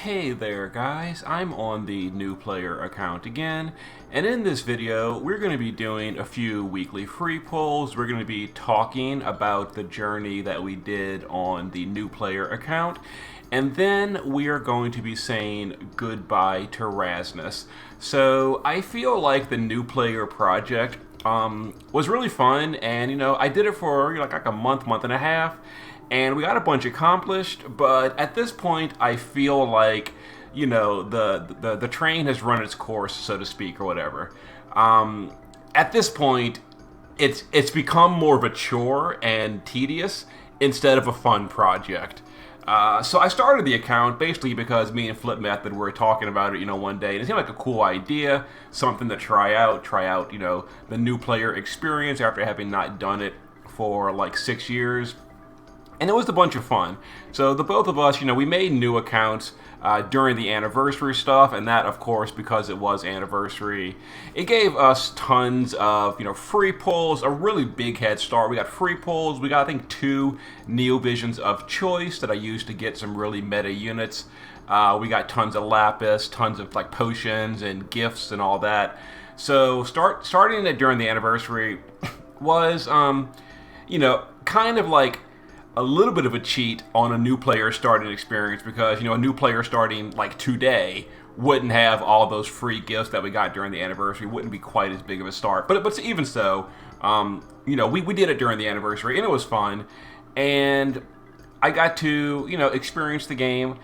Hey there guys, I'm on the new player account again, and in this video we're going to be doing a few weekly free polls. We're going to be talking about the journey that we did on the new player account, and then we are going to be saying goodbye to Rasmus. So I feel like the new player project was really fun, and I did it for like a month and a half, and we got a bunch accomplished. But at this point, I feel like the train has run its course, so to speak, or whatever. At this point, it's become more of a chore and tedious instead of a fun project. So I started the account basically because me and Flip Method were talking about it, one day, and it seemed like a cool idea, something to try out, the new player experience after having not done it for like 6 years. And it was a bunch of fun. So the both of us, we made new accounts during the anniversary stuff, and that, of course, because it was anniversary, it gave us tons of, free pulls, a really big head start. We got free pulls. We got, I think, 2 Neovisions of choice that I used to get some really meta units. We got tons of lapis, tons of like potions and gifts and all that. So starting it during the anniversary was, kind of like a little bit of a cheat on a new player starting experience, because a new player starting like today wouldn't have all those free gifts that we got during the anniversary. Wouldn't be quite as big of a start, but even so, we did it during the anniversary and it was fun, and I got to experience the game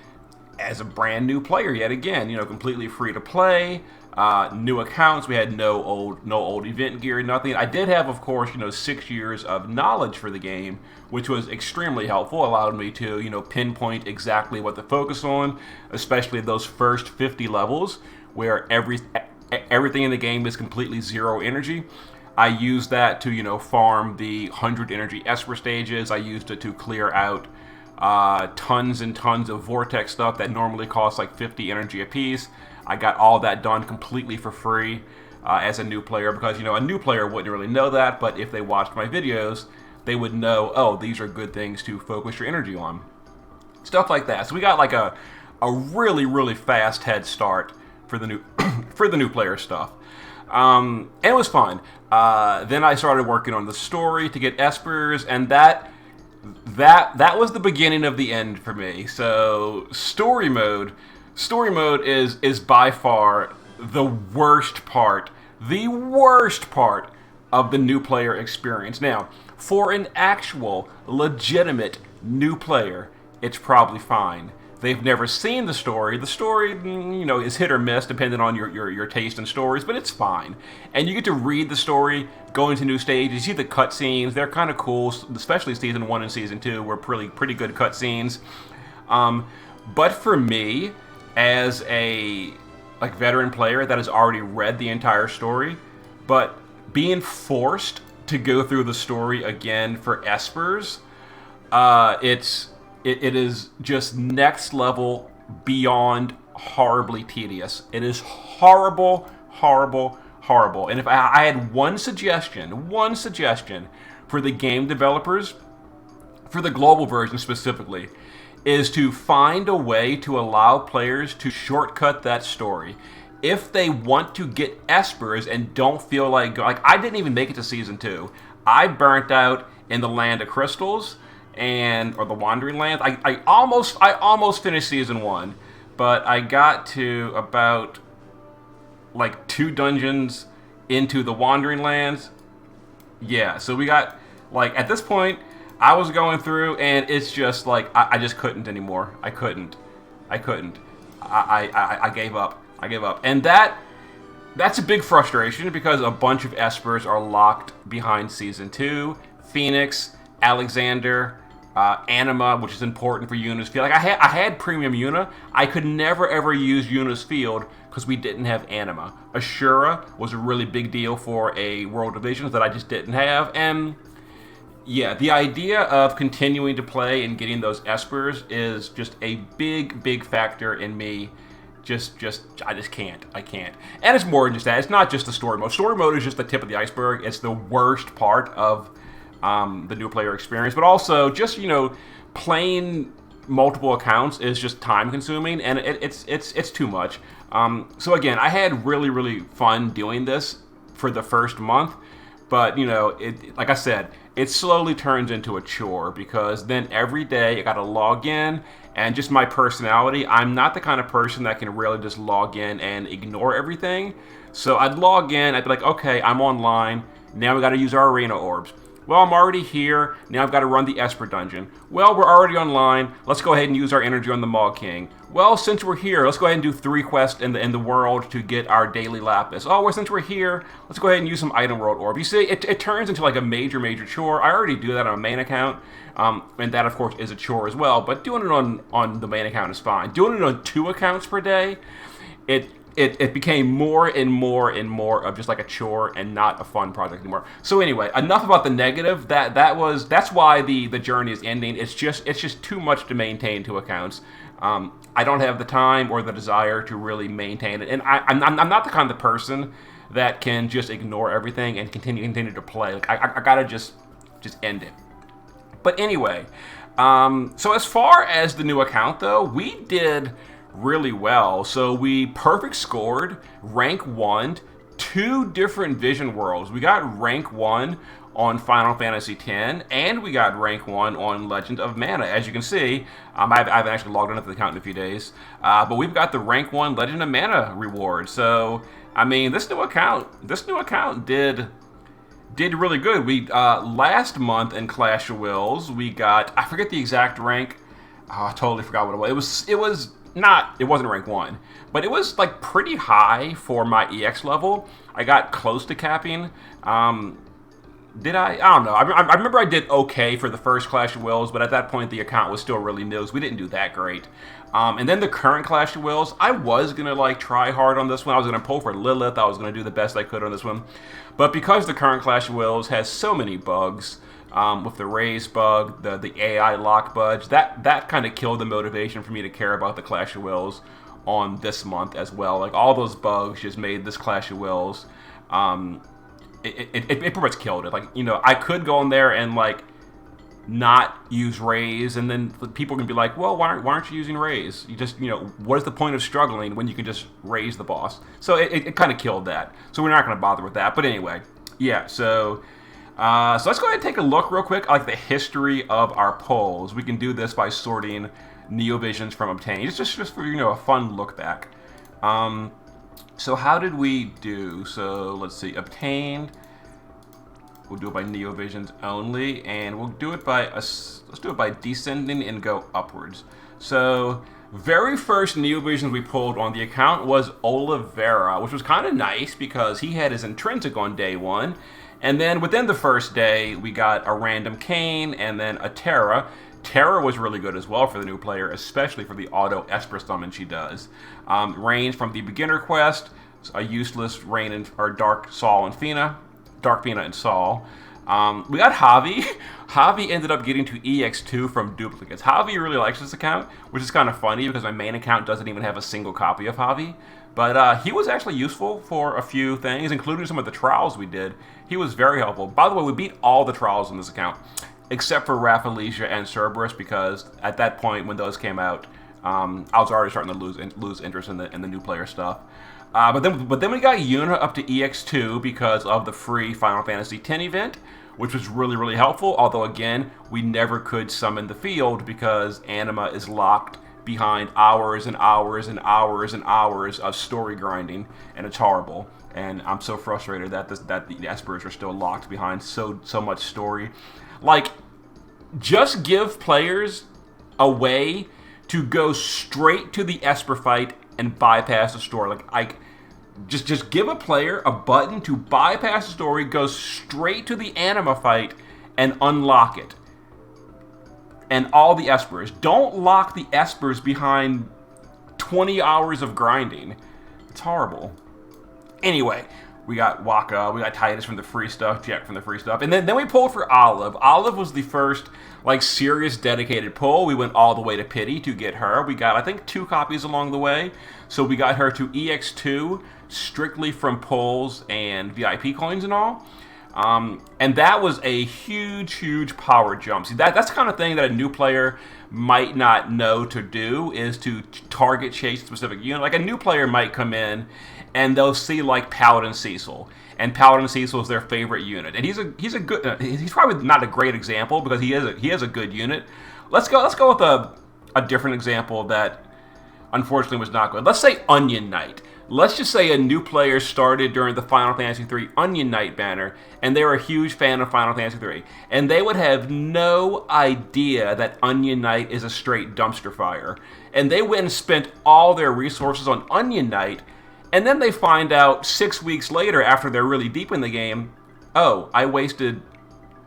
as a brand new player yet again. Completely free to play. New accounts. We had no old event gear, nothing. I did have, of course, 6 years of knowledge for the game, which was extremely helpful. Allowed me to, pinpoint exactly what to focus on, especially those first 50 levels where everything in the game is completely zero energy. I used that to, farm the 100 energy Esper stages. I used it to clear out tons and tons of vortex stuff that normally costs like 50 energy apiece. I got all that done completely for free as a new player, because a new player wouldn't really know that, but if they watched my videos, they would know, oh, these are good things to focus your energy on. Stuff like that. So we got like a really fast head start for the new for the new player stuff. And it was fun. Then I started working on the story to get Espers, and that was the beginning of the end for me. So story mode is by far the worst part of the new player experience. Now, for an actual legitimate new player, it's probably fine. They've never seen the story. The story, is hit or miss depending on your taste in stories, but it's fine. And you get to read the story, go into new stages, you see the cutscenes. They're kind of cool, especially Season 1 and Season 2 were pretty good cutscenes. But for me, as a veteran player that has already read the entire story, but being forced to go through the story again for Espers, it is just next level beyond horribly tedious. It is horrible. And if I had one suggestion for the game developers, for the global version specifically, is to find a way to allow players to shortcut that story. If they want to get Espers and don't feel like I didn't even make it to Season 2. I burnt out in the Land of Crystals or the Wandering Lands. I almost finished Season 1, but I got to about like 2 dungeons into the Wandering Lands. Yeah, so we got at this point, I was going through, and it's just like I just couldn't anymore. I couldn't. I gave up. And that's a big frustration, because a bunch of Espers are locked behind Season 2. Phoenix, Alexander, Anima, which is important for Yuna's Field. I had Premium Yuna. I could never ever use Yuna's Field because we didn't have Anima. Ashura was a really big deal for a World Divisions that I just didn't have, and yeah, the idea of continuing to play and getting those Espers is just a big factor in me. I just can't. I can't. And it's more than just that. It's not just the story mode. Story mode is just the tip of the iceberg. It's the worst part of the new player experience. But also just, playing multiple accounts is just time consuming, and it's too much. So again, I had really fun doing this for the first month, but you know, like I said, it slowly turns into a chore because then every day I gotta log in, and just my personality, I'm not the kind of person that can really just log in and ignore everything. So I'd log in, I'd be like, okay, I'm online, now we gotta use our arena orbs. Well, I'm already here. Now I've got to run the Esper dungeon. Well, we're already online. Let's go ahead and use our energy on the Mog King. Well, since we're here, let's go ahead and do 3 quests in the world to get our daily lapis. Oh, well, since we're here, let's go ahead and use some item world orb. You see, it turns into like a major chore. I already do that on a main account, and that of course is a chore as well. But doing it on the main account is fine. Doing it on 2 accounts per day, it became more and more of just like a chore and not a fun project anymore. So anyway, enough about the negative. That's why the journey is ending. It's just too much to maintain 2 accounts. I don't have the time or the desire to really maintain it, and I'm not the kind of person that can just ignore everything and continue to play. Like I gotta just end it. But anyway, so as far as the new account though, we did really well. So we perfect scored rank 1, 2 different vision worlds. We got rank 1 on Final Fantasy X, and we got rank 1 on Legend of Mana. As you can see, I haven't actually logged into the account in a few days, but we've got the rank 1 Legend of Mana reward. So I mean, this new account did really good. We last month in Clash of Wills, we got, I forget the exact rank. Oh, I totally forgot what it was. It wasn't rank 1, but it was like pretty high for my EX level. I got close to capping. Did I? I don't know. I remember I did okay for the first Clash of Wills, but at that point the account was still really new, so we didn't do that great. And then the current Clash of Wills, I was gonna like try hard on this one. I was gonna pull for Lilith. I was gonna do the best I could on this one, but because the current Clash of Wills has so many bugs, with the raise bug, the AI lock budge, that kind of killed the motivation for me to care about the Clash of Wills on this month as well. Like all those bugs just made this Clash of Wills, it pretty much killed it. Like, you know, I could go in there and like not use raise, and then people can be like, well, why aren't you using raise? You just, you know, what is the point of struggling when you can just raise the boss? So it kind of killed that. So we're not going to bother with that. But anyway, yeah, so let's go ahead and take a look real quick, like the history of our polls. We can do this by sorting Neovisions from obtained. It's just for, you know, a fun look back. So how did we do? So let's see, obtained. We'll do it by Neovisions only, and we'll do it by let's do it by descending and go upwards. So very first Neovisions we pulled on the account was Olivera, which was kind of nice because he had his intrinsic on day 1. And then within the first day, we got a random Kain and then a Terra. Terra was really good as well for the new player, especially for the auto Esper summon she does. Range from the beginner quest, a useless Rain or Dark Saul and Fina, Dark Fina and Saul. We got Javi. Javi ended up getting to EX2 from duplicates. Javi really likes this account, which is kind of funny because my main account doesn't even have a single copy of Javi. But he was actually useful for a few things, including some of the trials we did. He was very helpful. By the way, we beat all the trials in this account, except for Rafflesia and Cerberus, because at that point when those came out, I was already starting to lose interest in the new player stuff. But then we got Yuna up to EX2 because of the free Final Fantasy X event, which was really helpful. Although again, we never could summon the field because Anima is locked behind hours and hours and hours and hours of story grinding, and it's horrible. And I'm so frustrated that the Espers are still locked behind so much story. Like, just give players a way to go straight to the Esper fight and bypass the story. Like, just give a player a button to bypass the story, go straight to the Anima fight, and unlock it. And all the Espers. Don't lock the Espers behind 20 hours of grinding. It's horrible. Anyway, we got Waka, we got Titus from the free stuff, Jet from the free stuff, and then we pulled for Olive. Olive was the first, like, serious dedicated pull. We went all the way to Pity to get her. We got, I think, 2 copies along the way. So we got her to EX2 strictly from pulls and VIP coins and all. And that was a huge power jump. See, that's the kind of thing that a new player might not know to do is to target chase a specific unit. Like a new player might come in and they'll see like Paladin Cecil, and Paladin Cecil is their favorite unit, and he's a good he's probably not a great example because he is a good unit. Let's go with a different example that unfortunately was not good. Let's say Onion Knight. Let's just say a new player started during the Final Fantasy III Onion Knight banner, and they were a huge fan of Final Fantasy III, and they would have no idea that Onion Knight is a straight dumpster fire. And they went and spent all their resources on Onion Knight, and then they find out 6 weeks later, after they're really deep in the game, oh, I wasted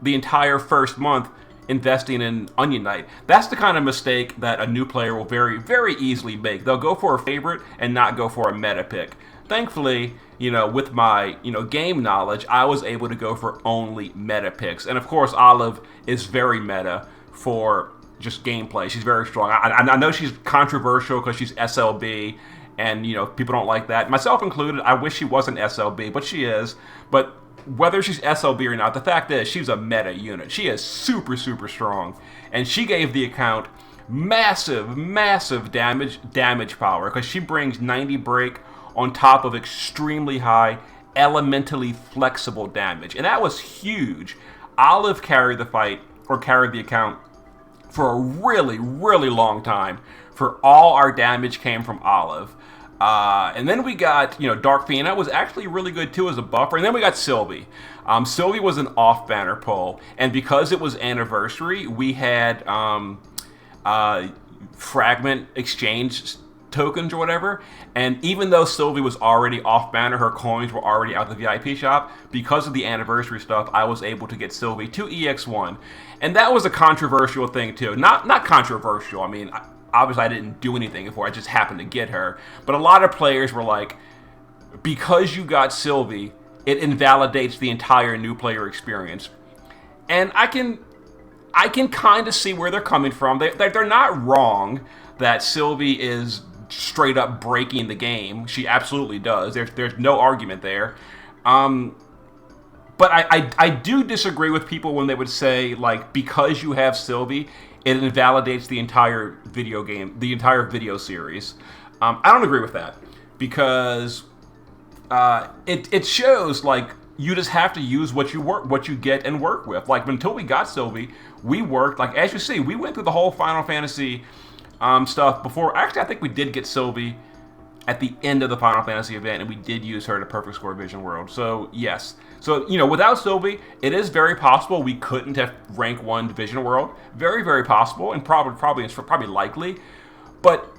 the entire first month investing in Onion Knight. That's the kind of mistake that a new player will very, very easily make. They'll go for a favorite and not go for a meta pick. Thankfully, with my, game knowledge, I was able to go for only meta picks. And of course, Olive is very meta for just gameplay. She's very strong. I know she's controversial because she's SLB, and, people don't like that. Myself included, I wish she wasn't SLB, but she is. But whether she's SLB or not, the fact is she's a meta unit. She is super, super strong. And she gave the account massive, massive damage power because she brings 90 break on top of extremely high, elementally flexible damage. And that was huge. Olive carried the fight, or carried the account, for a really, really long time. For all our damage came from Olive. And then we got, Dark Fiend. That was actually really good too as a buffer. And then we got Sylvie. Sylvie was an off-banner pull. And because it was anniversary, we had fragment exchange tokens or whatever. And even though Sylvie was already off-banner, her coins were already out the VIP shop, because of the anniversary stuff, I was able to get Sylvie to EX1. And that was a controversial thing too. Not controversial. I mean, obviously I didn't do anything for it, I just happened to get her. But a lot of players were like, because you got Sylvie, it invalidates the entire new player experience. And I can kind of see where they're coming from. They're not wrong that Sylvie is straight up breaking the game. She absolutely does. There's no argument there. But I do disagree with people when they would say, like, because you have Sylvie, it invalidates the entire video game, the entire video series. I don't agree with that, because it shows, like, you just have to use what you get and work with. Like, until we got Sylvie, we worked, like, as you see, we went through the whole Final Fantasy stuff before. Actually, I think we did get Sylvie at the end of the Final Fantasy event, and we did use her to perfect score Vision World. So, yes. So, without Sylvie, it is very possible we couldn't have rank 1 Vision World. Very, very possible, and probably likely. But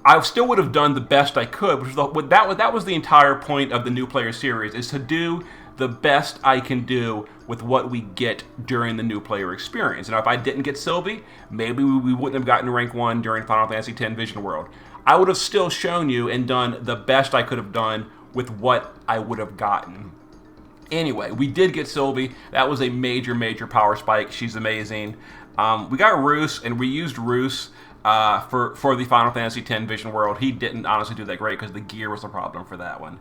I still would have done the best I could, which was that was the entire point of the new player series, is to do the best I can do with what we get during the new player experience. Now, if I didn't get Sylvie, maybe we wouldn't have gotten rank 1 during Final Fantasy X Vision World. I would have still shown you and done the best I could have done with what I would have gotten. Anyway, we did get Sylvie. That was a major, major power spike. She's amazing. We got Roos, and we used Roos for the Final Fantasy X Vision World. He didn't honestly do that great because the gear was the problem for that one.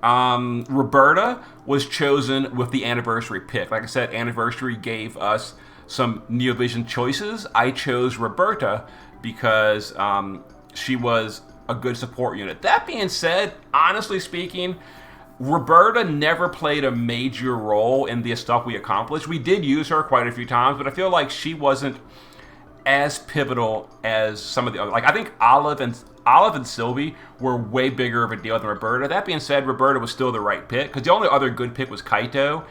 Roberta was chosen with the anniversary pick. Like I said, anniversary gave us some Neovision choices. I chose Roberta because she was a good support unit. That being said, honestly speaking, Roberta never played a major role in the stuff we accomplished. We did use her quite a few times, but I feel like she wasn't as pivotal as some of the other. Like, I think Olive and Sylvie were way bigger of a deal than Roberta. That being said, Roberta was still the right pick, because the only other good pick was Kaito,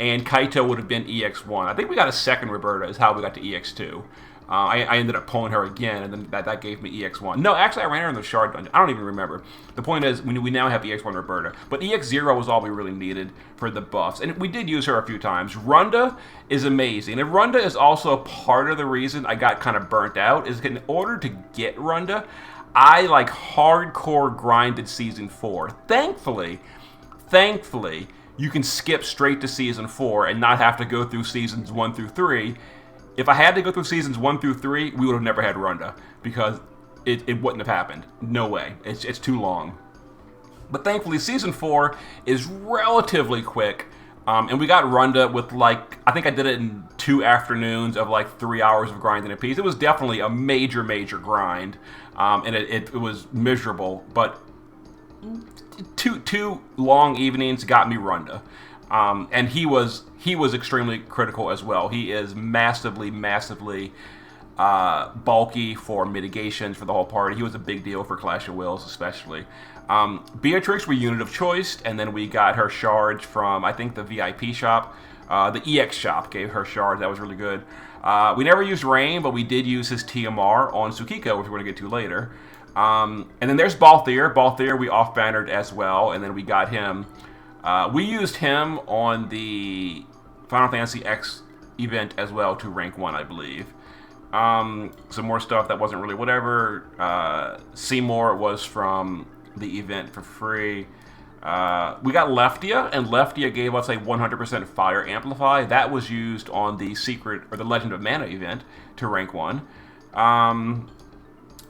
and Kaito would have been EX1. I think we got a second Roberta is how we got to EX2. I ended up pulling her again, and then that gave me EX1. No, actually, I ran her in the Shard Dungeon. I don't even remember. The point is, we now have EX1 Roberta. But EX0 was all we really needed for the buffs. And we did use her a few times. Runda is amazing. And Runda is also part of the reason I got kind of burnt out, is in order to get Runda, I, like, hardcore grinded Season 4. Thankfully, you can skip straight to Season 4 and not have to go through Seasons 1 through 3. If I had to go through Seasons 1 through 3, we would have never had Runda, because it wouldn't have happened. No way. It's too long. But thankfully, Season 4 is relatively quick. And we got Runda with like, I think I did it in 2 afternoons of like 3 hours of grinding a piece. It was definitely a major, major grind. And it was miserable, but two long evenings got me Runda. And he was extremely critical as well. He is massively, massively bulky for mitigations for the whole party. He was a big deal for Clash of Wills, especially. Beatrix, we unit of choice, and then we got her shards from, I think, the VIP shop. The EX shop gave her shards. That was really good. We never used Rain, but we did use his TMR on Tsukiko, which we're going to get to later. And then there's Balthier. Balthier we off-bannered as well, and then we got him. We used him on the Final Fantasy X event as well to rank 1, I believe. Some more stuff that wasn't really whatever. Seymour was from the event for free. We got Leftia, and Leftia gave us a 100% fire amplify. That was used on the Secret or the Legend of Mana event to rank 1.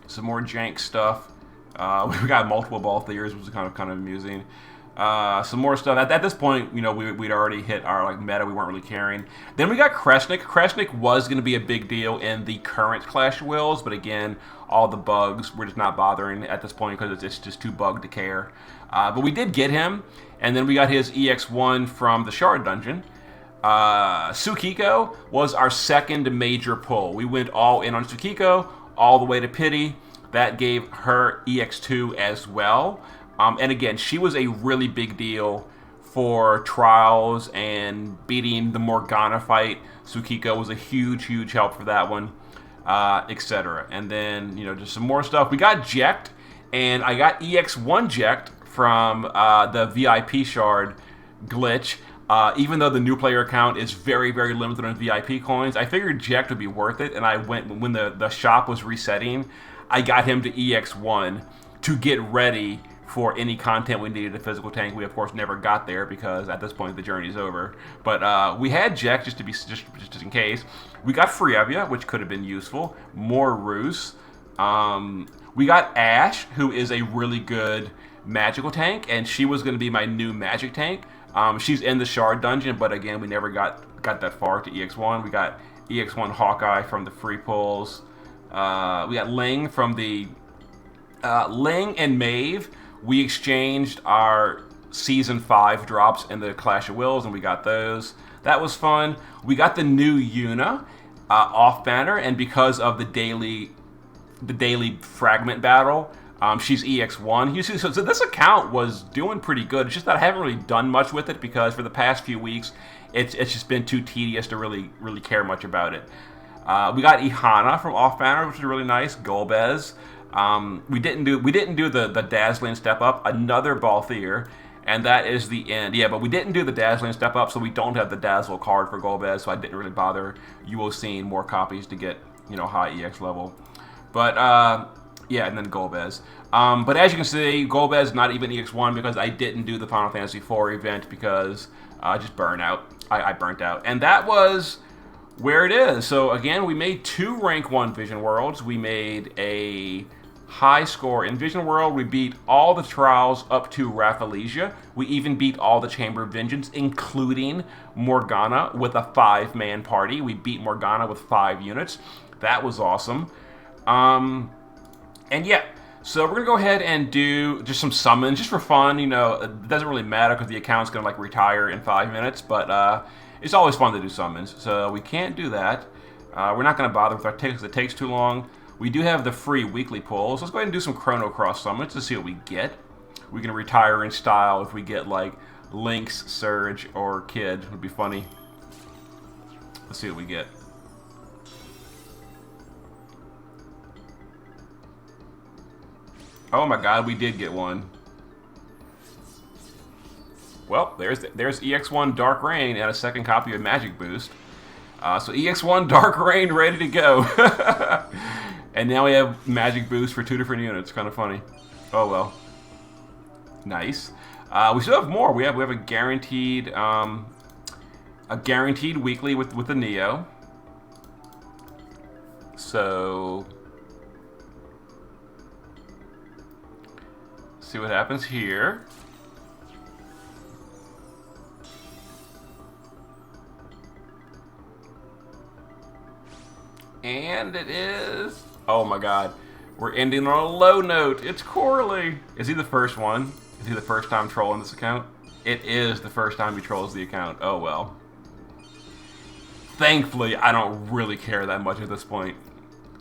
Some more jank stuff. We got multiple Balthiers, which was kind of amusing. Some more stuff. At this point, you know, we'd already hit our like meta. We weren't really caring. Then we got Kresnik. Kresnik was going to be a big deal in the current Clash of Wills, but again, all the bugs, we're just not bothering at this point because it's just too bugged to care. But we did get him, and then we got his EX1 from the Shard Dungeon. Tsukiko was our second major pull. We went all in on Tsukiko, all the way to Pity. That gave her EX2 as well. And again, she was a really big deal for Trials and beating the Morgana fight. Tsukiko was a huge, huge help for that one, etc. And then, you know, just some more stuff. We got Jekt, and I got EX1 Jekt from the VIP shard glitch. Even though the new player account is very, very limited on VIP coins, I figured Jekt would be worth it, and I went, when the shop was resetting, I got him to EX1 to get ready for any content we needed a physical tank. We of course never got there because at this point the journey's over. But we had Jekt just in case. We got Frievia, which could have been useful. More Roos. We got Ashe, who is a really good magical tank, and she was going to be my new magic tank. She's in the Shard Dungeon, but again, we never got that far to EX1. We got EX1 Hawkeye from the free pulls. We got Ling from the Ling and Maeve. We exchanged our Season 5 drops in the Clash of Wills, and we got those. That was fun. We got the new Yuna off banner, and because of the daily fragment battle, she's EX1. So this account was doing pretty good. It's just that I haven't really done much with it because for the past few weeks, it's just been too tedious to really care much about it. We got Ihana from off banner, which is really nice. Golbez. We didn't do the Dazzling step up. Another Balthier, and that is the end. Yeah, but we didn't do the Dazzling step up, so we don't have the Dazzle card for Golbez. So I didn't really bother. You will see more copies to get, you know, high EX level. But yeah, and then Golbez. But as you can see, Golbez not even EX1 because I didn't do the Final Fantasy IV event because just burnout. I burnt out, and that was where it is. So again, we made 2 rank 1 Vision Worlds. We made a high score in Vision World. We beat all the trials up to Rafflesia. We even beat all the Chamber of Vengeance, including Morgana with a 5-man party. We beat Morgana with 5 units. That was awesome. And yeah, so we're gonna go ahead and do just some summons, just for fun. You know, it doesn't really matter because the account's gonna like retire in 5 minutes, but it's always fun to do summons. So we can't do that. We're not gonna bother with our ticks because it takes too long. We do have the free weekly pulls. Let's go ahead and do some Chrono Cross summons to see what we get. We can retire in style if we get like Lynx, Surge, or Kid. It would be funny. Let's see what we get. Oh my god, we did get one. Well, there's EX1 Dark Rain and a second copy of Magic Boost. So EX1 Dark Rain ready to go. And now we have Magic Boost for 2 different units. Kind of funny. Oh well. Nice. We still have more. We have a guaranteed weekly with the Neo. So see what happens here. And it is... Oh my god. We're ending on a low note. It's Corley. Is he the first one? Is he the first time trolling this account? It is the first time he trolls the account. Oh well. Thankfully, I don't really care that much at this point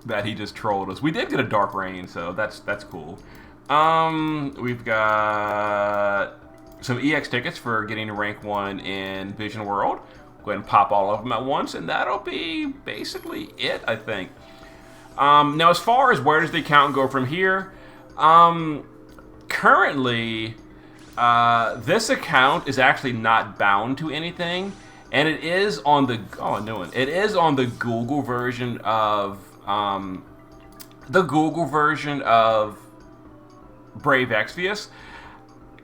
that he just trolled us. We did get a Dark Rain, so that's cool. We've got some EX tickets for getting rank 1 in Vision World. Go ahead and pop all of them at once, and that'll be basically it, I think. Now, as far as where does the account go from here, currently, this account is actually not bound to anything, and it is on the it is on the Google version of Brave Exvius.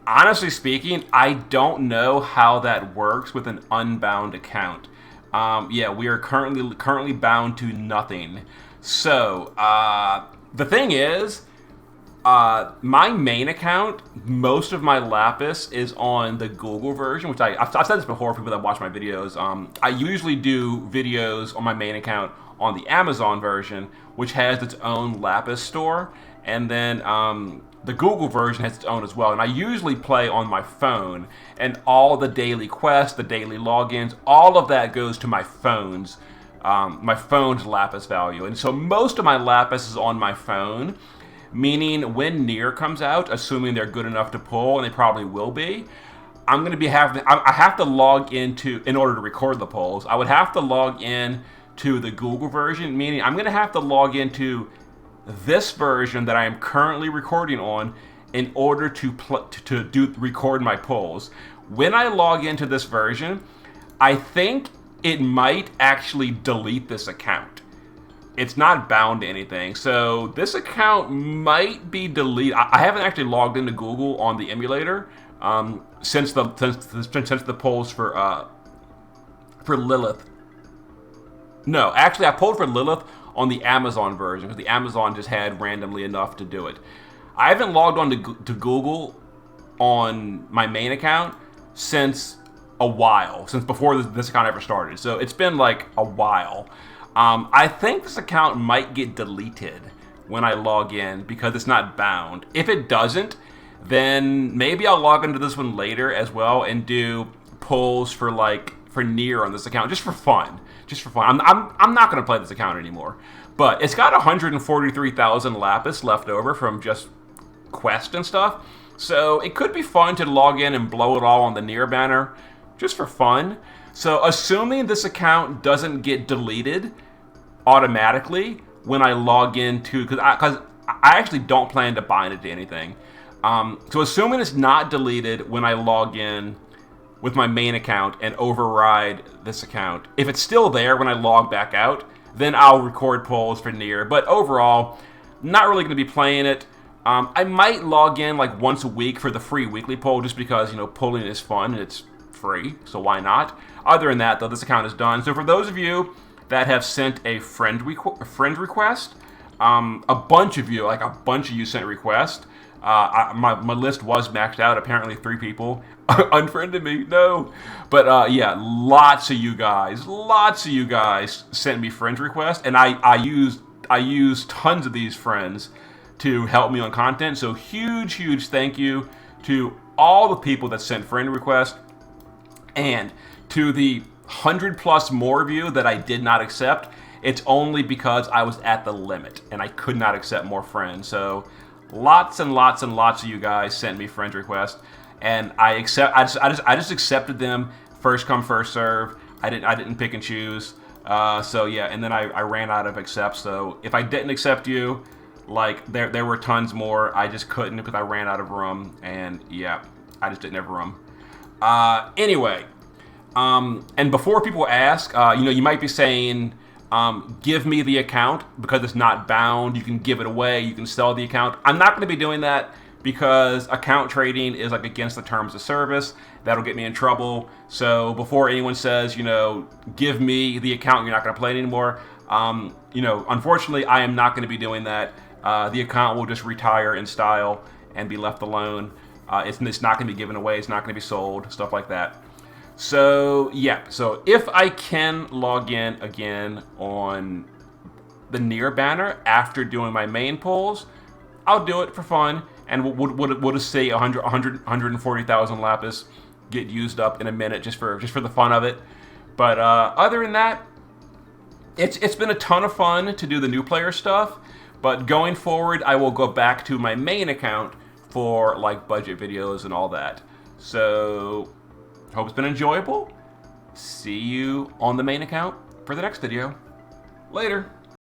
Honestly speaking, I don't know how that works with an unbound account. Yeah, we are currently bound to nothing. So, the thing is, my main account, most of my Lapis is on the Google version, which I've said this before for people that watch my videos. I usually do videos on my main account on the Amazon version, which has its own Lapis store, and then the Google version has its own as well. And I usually play on my phone, and all the daily quests, the daily logins, all of that goes to my phone's Lapis value. And so most of my Lapis is on my phone, meaning when Nier comes out, assuming they're good enough to pull, and they probably will be, I'm going to be I have to log into, in order to record the polls, I would have to log in to the Google version, meaning I'm going to have to log into this version that I am currently recording on in order to record my polls. When I log into this version, I think it might actually delete this account. It's not bound to anything, so this account might be deleted. I haven't actually logged into Google on the emulator since the polls for Lilith. No, actually, I pulled for Lilith on the Amazon version because the Amazon just had randomly enough to do it. I haven't logged on to Google on my main account since a while, since before this account ever started. So it's been like a while. I think this account might get deleted when I log in because it's not bound. If it doesn't, then maybe I'll log into this one later as well and do polls for Nier on this account just for fun. Just for fun. I'm not going to play this account anymore. But it's got 143,000 Lapis left over from just quest and stuff. So it could be fun to log in and blow it all on the Nier banner just for fun. So assuming this account doesn't get deleted automatically when I log into, because I actually don't plan to bind it to anything. So assuming it's not deleted when I log in with my main account and override this account, if it's still there when I log back out, then I'll record polls for Nier. But overall, not really going to be playing it. I might log in like once a week for the free weekly poll just because, pulling is fun and it's free, so why not? Other than that, though, this account is done. So for those of you that have sent a friend request, a bunch of you sent requests. My list was maxed out. Apparently 3 people unfriended me. No. But yeah, lots of you guys sent me friend requests, and I used tons of these friends to help me on content. So huge thank you to all the people that sent friend requests, and to the 100+ more of you that I did not accept. It's only because I was at the limit and I could not accept more friends. So lots and lots of you guys sent me friend requests, and I just accepted them first come first serve. I didn't pick and choose. So yeah, and then I ran out of accepts. So if I didn't accept you, there were tons more. I just couldn't because I ran out of room, and yeah, I just didn't have room. Anyway, and before people ask, you might be saying, give me the account because it's not bound. You can give it away. You can sell the account. I'm not going to be doing that because account trading is against the terms of service. That'll get me in trouble. So before anyone says, give me the account, you're not going to play it anymore. Unfortunately, I am not going to be doing that. The account will just retire in style and be left alone. It's not going to be given away. It's not going to be sold. Stuff like that. So yeah. So if I can log in again on the Nier banner after doing my main pulls, I'll do it for fun, and we'll just say 140,000 lapis get used up in a minute just for the fun of it. But other than that, it's been a ton of fun to do the new player stuff. But going forward, I will go back to my main account for like budget videos and all that. So hope it's been enjoyable. See you on the main account for the next video. Later.